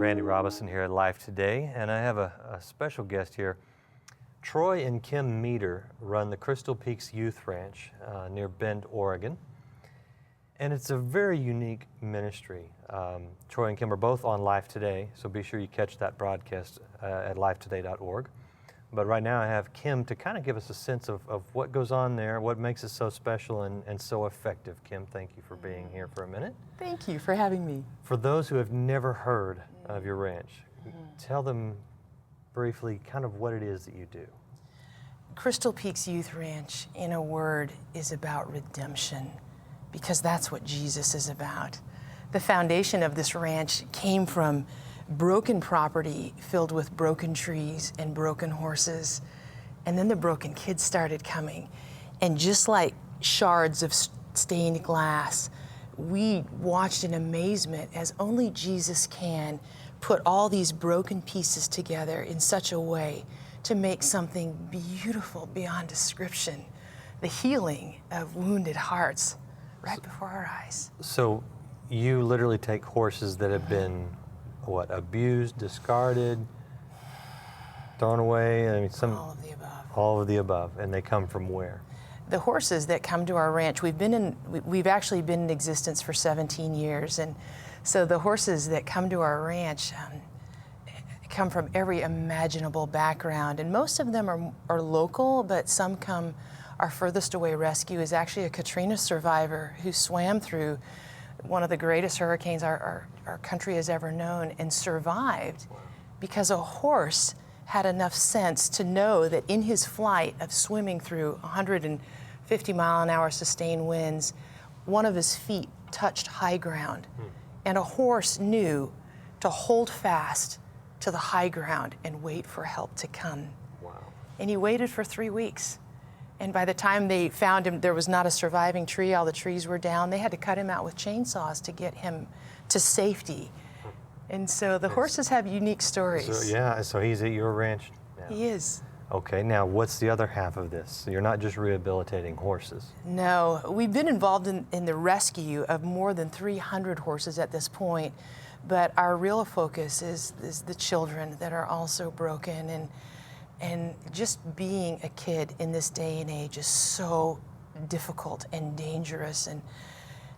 Randy Robinson here at Life Today, and I have a special guest here. Troy and Kim Meeder run the Crystal Peaks Youth Ranch near Bend, Oregon, and it's a very unique ministry. Troy and Kim are both on Life Today, so be sure you catch that broadcast at lifetoday.org. But right now I have Kim to kind of give us a sense of what goes on there, what makes it so special and so effective. Kim, thank you for being here for a minute. Thank you for having me. For those who have never heard of your ranch, tell them briefly kind of what it is that you do. Crystal Peaks Youth Ranch, in a word, is about redemption, because that's what Jesus is about. The foundation of this ranch came from broken property filled with broken trees and broken horses. And then the broken kids started coming. And just like shards of stained glass, we watched in amazement as only Jesus can put all these broken pieces together in such a way to make something beautiful beyond description. The healing of wounded hearts right before our eyes. So you literally take horses that have been abused, discarded, thrown away? I mean, All of the above. All of the above, and they come from where? The horses that come to our ranch, we've actually been in existence for 17 years, and so the horses that come to our ranch come from every imaginable background, and most of them are local, but some come. Our furthest away rescue is actually a Katrina survivor who swam through one of the greatest hurricanes our country has ever known and survived because a horse had enough sense to know that in his flight of swimming through 150-mile-an-hour sustained winds, one of his feet touched high ground. And a horse knew to hold fast to the high ground and wait for help to come. Wow. And he waited for 3 weeks. And by the time they found him, there was not a surviving tree. All the trees were down. They had to cut him out with chainsaws to get him to safety. And so the horses have unique stories. So he's at your ranch now. He is. Okay, now what's the other half of this? So you're not just rehabilitating horses. No, we've been involved in the rescue of more than 300 horses at this point, but our real focus is the children that are also broken, and just being a kid in this day and age is so difficult and dangerous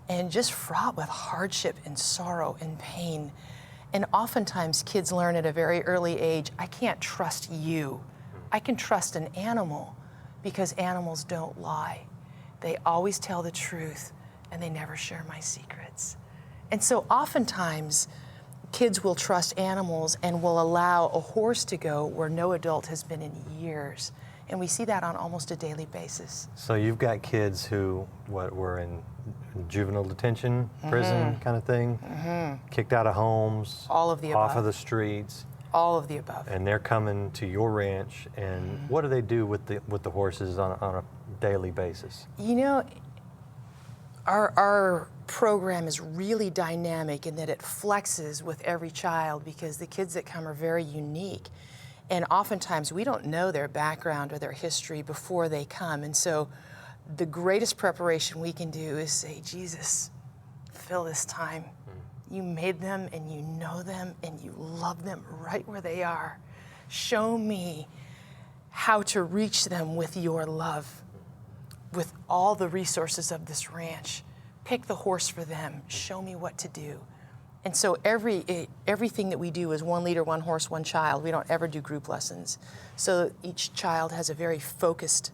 and just fraught with hardship and sorrow and pain. And oftentimes kids learn at a very early age, I can't trust you. I can trust an animal because animals don't lie. They always tell the truth and they never share my secrets. And so oftentimes kids will trust animals and will allow a horse to go where no adult has been in years. And we see that on almost a daily basis. So you've got kids who were in juvenile detention, prison kind of thing, kicked out of homes, all of the above. Off of the streets. All of the above. And they're coming to your ranch, and what do they do with the horses on a daily basis? You know, our program is really dynamic in that it flexes with every child because the kids that come are very unique. And oftentimes we don't know their background or their history before they come. And so the greatest preparation we can do is say, Jesus, fill this time. You made them and you know them and you love them right where they are. Show me how to reach them with your love, with all the resources of this ranch. Pick the horse for them. Show me what to do. And so everything that we do is 1 leader, 1 horse, 1 child. We don't ever do group lessons. So each child has a very focused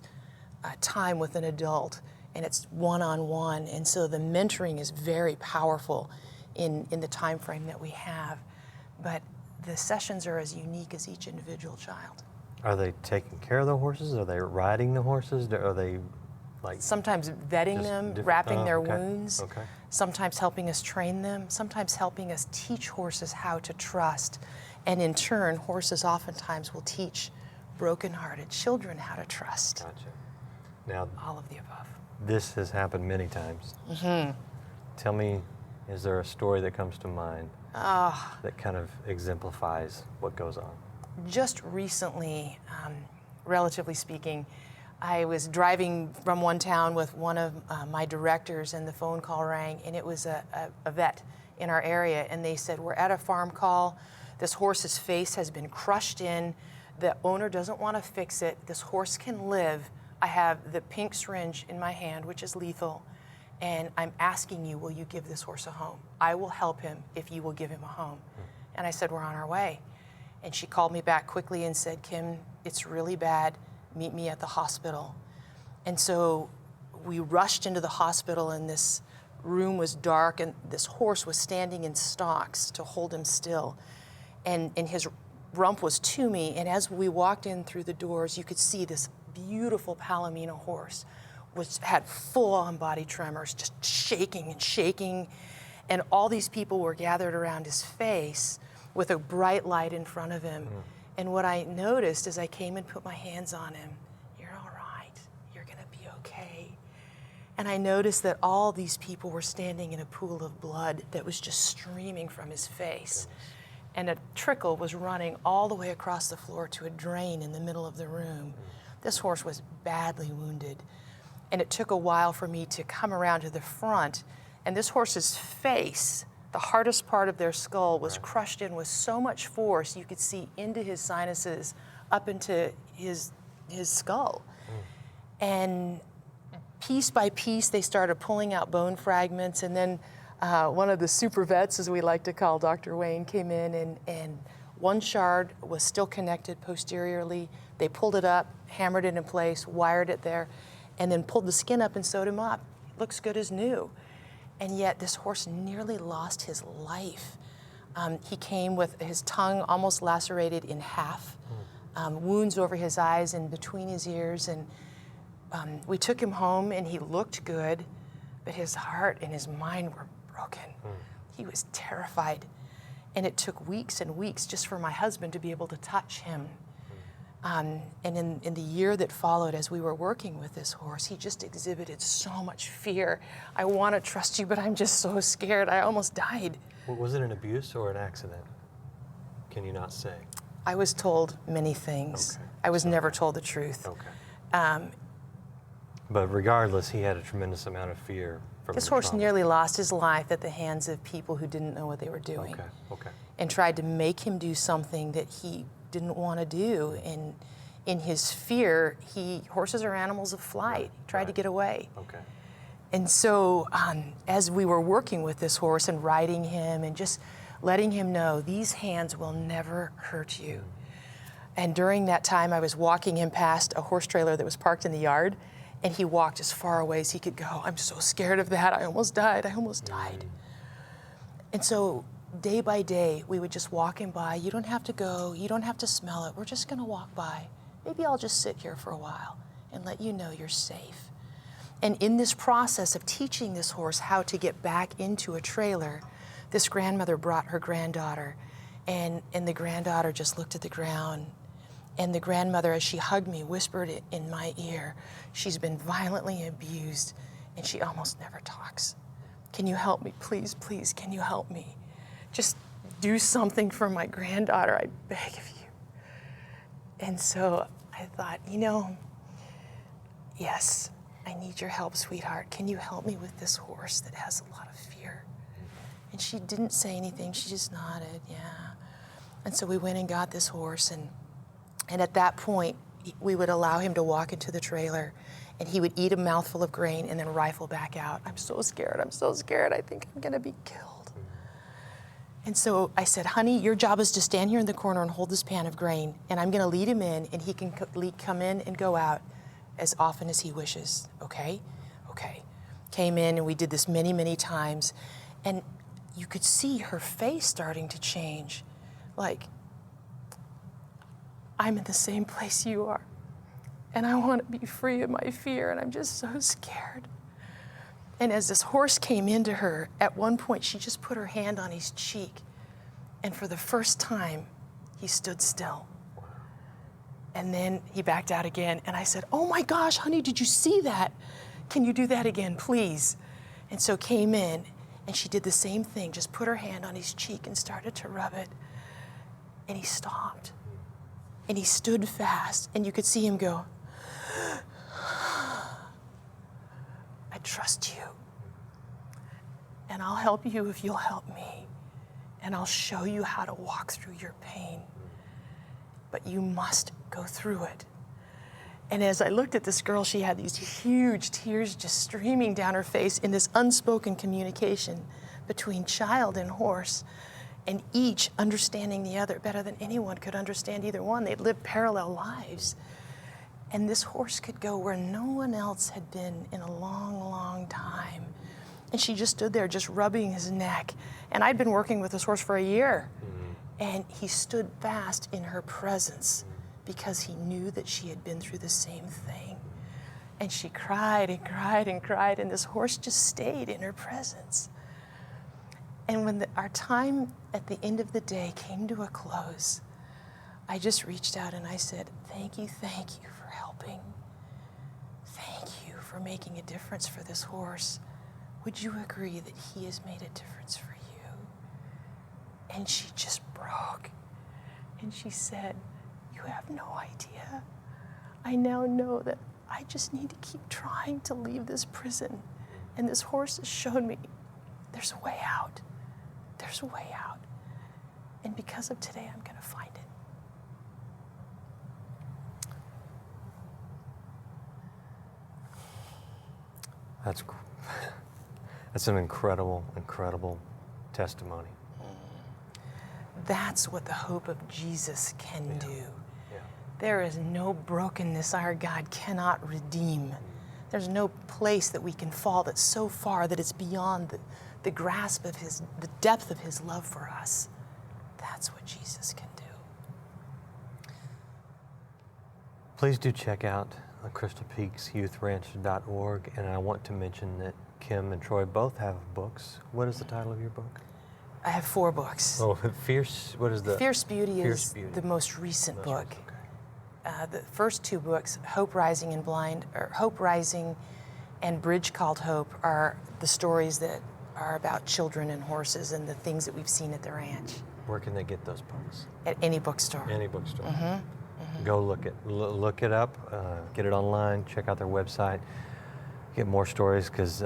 time with an adult, and it's one-on-one. And so the mentoring is very powerful in the time frame that we have. But the sessions are as unique as each individual child. Are they taking care of the horses? Are they riding the horses? Are they sometimes vetting them, wrapping their wounds, sometimes helping us train them, sometimes helping us teach horses how to trust. And in turn, horses oftentimes will teach broken-hearted children how to trust. Gotcha. Now, all of the above. This has happened many times. Tell me, is there a story that comes to mind that kind of exemplifies what goes on? Just recently, relatively speaking, I was driving from one town with one of my directors, and the phone call rang, and it was a vet in our area, and they said, we're at a farm call. This horse's face has been crushed in. The owner doesn't want to fix it. This horse can live. I have the pink syringe in my hand, which is lethal, and I'm asking you, will you give this horse a home? I will help him if you will give him a home. And I said, we're on our way. And she called me back quickly and said, Kim, it's really bad. Meet me at the hospital. And so we rushed into the hospital, and this room was dark, and this horse was standing in stocks to hold him still. And his rump was to me, and as we walked in through the doors, you could see this beautiful Palomino horse, which had full-on body tremors, just shaking and shaking. And all these people were gathered around his face with a bright light in front of him. And what I noticed as I came and put my hands on him, you're all right, you're gonna be okay. And I noticed that all these people were standing in a pool of blood that was just streaming from his face. And a trickle was running all the way across the floor to a drain in the middle of the room. This horse was badly wounded. And it took a while for me to come around to the front, and this horse's face, the hardest part of their skull, was crushed in with so much force you could see into his sinuses up into his skull. And piece by piece, they started pulling out bone fragments, and then one of the super vets, as we like to call Dr. Wayne, came in, and one shard was still connected posteriorly. They pulled it up, hammered it in place, wired it there, and then pulled the skin up and sewed him up. It looks good as new. And yet this horse nearly lost his life. He came with his tongue almost lacerated in half, wounds over his eyes and between his ears. And we took him home, and he looked good, but his heart and his mind were broken. He was terrified. And it took weeks and weeks just for my husband to be able to touch him. And in the year that followed, as we were working with this horse, he just exhibited so much fear. I want to trust you, but I'm just so scared. I almost died. Was it an abuse or an accident? Can you not say? I was told many things. Okay. I was never told the truth. Okay. But regardless, he had a tremendous amount of fear from This the horse trauma. nearly lost his life at the hands of people who didn't know what they were doing. Okay, okay. And tried to make him do something that he didn't want to do. And in his fear, horses are animals of flight. He tried to get away. Okay. And so as we were working with this horse and riding him and just letting him know, these hands will never hurt you. And during that time, I was walking him past a horse trailer that was parked in the yard, and he walked as far away as he could go. I'm so scared of that. I almost died. I almost died. And so day by day, we would just walk him by. You don't have to go. You don't have to smell it. We're just going to walk by. Maybe I'll just sit here for a while and let you know you're safe. And in this process of teaching this horse how to get back into a trailer, this grandmother brought her granddaughter, and the granddaughter just looked at the ground. And the grandmother, as she hugged me, whispered it in my ear, she's been violently abused, and she almost never talks. Can you help me? Please, please, can you help me? Just do something for my granddaughter, I beg of you. And so I thought, yes, I need your help, sweetheart. Can you help me with this horse that has a lot of fear? And she didn't say anything, she just nodded, yeah. And so we went and got this horse, and at that point, we would allow him to walk into the trailer, and he would eat a mouthful of grain and then rifle back out. I'm so scared, I think I'm gonna be killed. And so I said, honey, your job is to stand here in the corner and hold this pan of grain, and I'm gonna lead him in, and he can come in and go out as often as he wishes, okay? Okay. Came in, and we did this many, many times, and you could see her face starting to change. Like, I'm in the same place you are, and I want to be free of my fear, and I'm just so scared. And as this horse came into her, at one point she just put her hand on his cheek, and for the first time, he stood still. And then he backed out again, and I said, oh my gosh, honey, did you see that? Can you do that again, please? And so came in, and she did the same thing, just put her hand on his cheek and started to rub it, and he stopped. And he stood fast, and you could see him go, I trust you. and I'll help you if you'll help me, and I'll show you how to walk through your pain. But you must go through it. And as I looked at this girl, she had these huge tears just streaming down her face in this unspoken communication between child and horse, and each understanding the other better than anyone could understand either one. They'd lived parallel lives. And this horse could go where no one else had been in a long, long time. And she just stood there just rubbing his neck. And I'd been working with this horse for a year. And he stood fast in her presence because he knew that she had been through the same thing. And she cried and cried and cried, and this horse just stayed in her presence. And when our time at the end of the day came to a close, I just reached out and I said, thank you for helping. Thank you for making a difference for this horse. Would you agree that he has made a difference for you? And she just broke. And she said, you have no idea. I now know that I just need to keep trying to leave this prison. And this horse has shown me there's a way out. There's a way out. And because of today, I'm going to find it. That's an incredible, incredible testimony. That's what the hope of Jesus can do. Yeah. There is no brokenness our God cannot redeem. There's no place that we can fall that's so far that it's beyond the grasp of the depth of his love for us. That's what Jesus can do. Please do check out crystalpeaksyouthranch.org, and I want to mention that Kim and Troy both have books. What is the title of your book? I have 4 books. Oh, Fierce, what is the? Fierce Beauty Fierce is Beauty. the most recent book. Okay. The first 2 books, Hope Rising and Bridge Called Hope, are the stories that are about children and horses and the things that we've seen at the ranch. Where can they get those books? At any bookstore. Any bookstore. Go look it up, get it online, check out their website, get more stories, because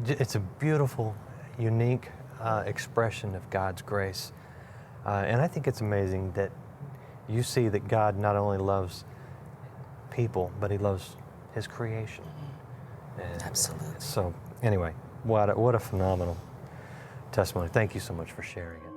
it's a beautiful, unique expression of God's grace. And I think it's amazing that you see that God not only loves people, but he loves his creation. And Absolutely. so anyway, what a phenomenal testimony. Thank you so much for sharing it.